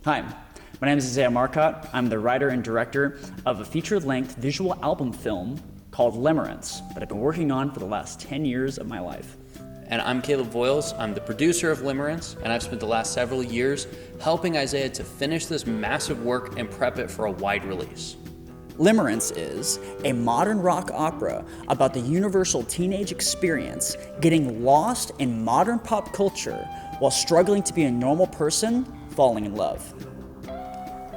Hi, my name is Isaiah Marcotte. I'm the writer and director of a feature-length visual album film called Limerence that I've been working on for the last 10 years of my life. And I'm Caleb Voiles. I'm the producer of Limerence, and I've spent the last several years helping Isaiah to finish this massive work and prep it for a wide release. Limerence is a modern rock opera about the universal teenage experience getting lost in modern pop culture while struggling to be a normal person falling in love.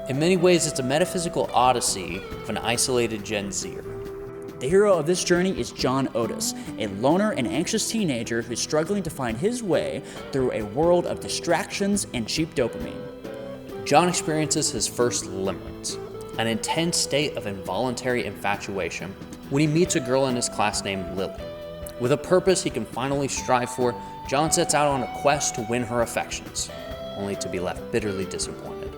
In many ways, it's a metaphysical odyssey of an isolated Gen Zer. The hero of this journey is John Otis, a loner and anxious teenager who's struggling to find his way through a world of distractions and cheap dopamine. John experiences his first limerence, an intense state of involuntary infatuation, when he meets a girl in his class named Lily. With a purpose he can finally strive for, John sets out on a quest to win her affections, only to be left bitterly disappointed.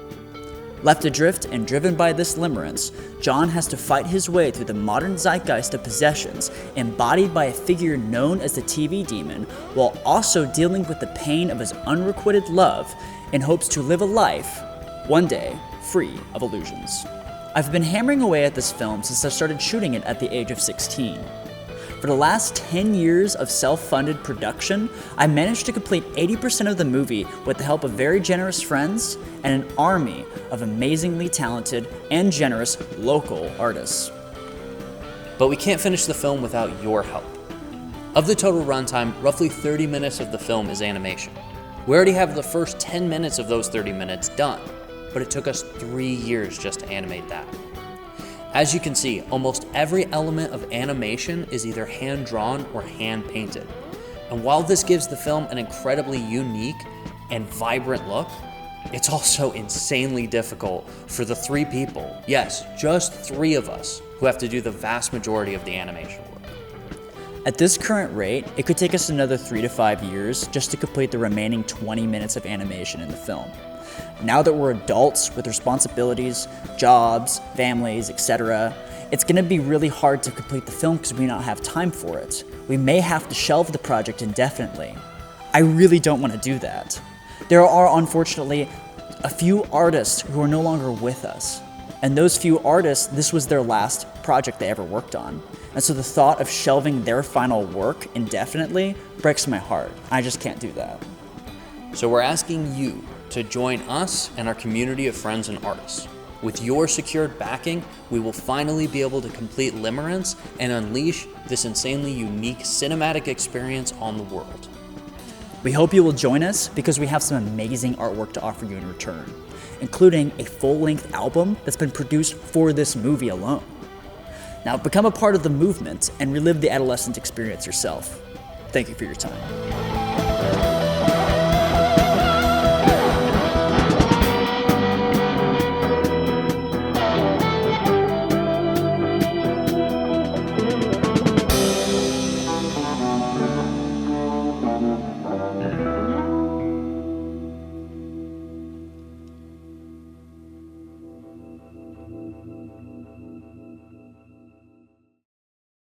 Left adrift and driven by this limerence, John has to fight his way through the modern zeitgeist of possessions embodied by a figure known as the TV demon, while also dealing with the pain of his unrequited love in hopes to live a life, one day, free of illusions. I've been hammering away at this film since I started shooting it at the age of 16. For the last 10 years of self-funded production, I managed to complete 80% of the movie with the help of very generous friends and an army of amazingly talented and generous local artists. But we can't finish the film without your help. Of the total runtime, roughly 30 minutes of the film is animation. We already have the first 10 minutes of those 30 minutes done, but it took us 3 years just to animate that. As you can see, almost every element of animation is either hand-drawn or hand-painted. And while this gives the film an incredibly unique and vibrant look, it's also insanely difficult for the 3 people, yes, just 3 of us, who have to do the vast majority of the animation work. At this current rate, it could take us another 3 to 5 years just to complete the remaining 20 minutes of animation in the film. Now that we're adults with responsibilities, jobs, families, etc., it's going to be really hard to complete the film because we don't have time for it. We may have to shelve the project indefinitely. I really don't want to do that. There are, unfortunately, a few artists who are no longer with us. And those few artists, this was their last project they ever worked on. And so the thought of shelving their final work indefinitely breaks my heart. I just can't do that. So we're asking you to join us and our community of friends and artists. With your secured backing, we will finally be able to complete Limerence and unleash this insanely unique cinematic experience on the world. We hope you will join us because we have some amazing artwork to offer you in return, including a full-length album that's been produced for this movie alone. Now, become a part of the movement and relive the adolescent experience yourself. Thank you for your time.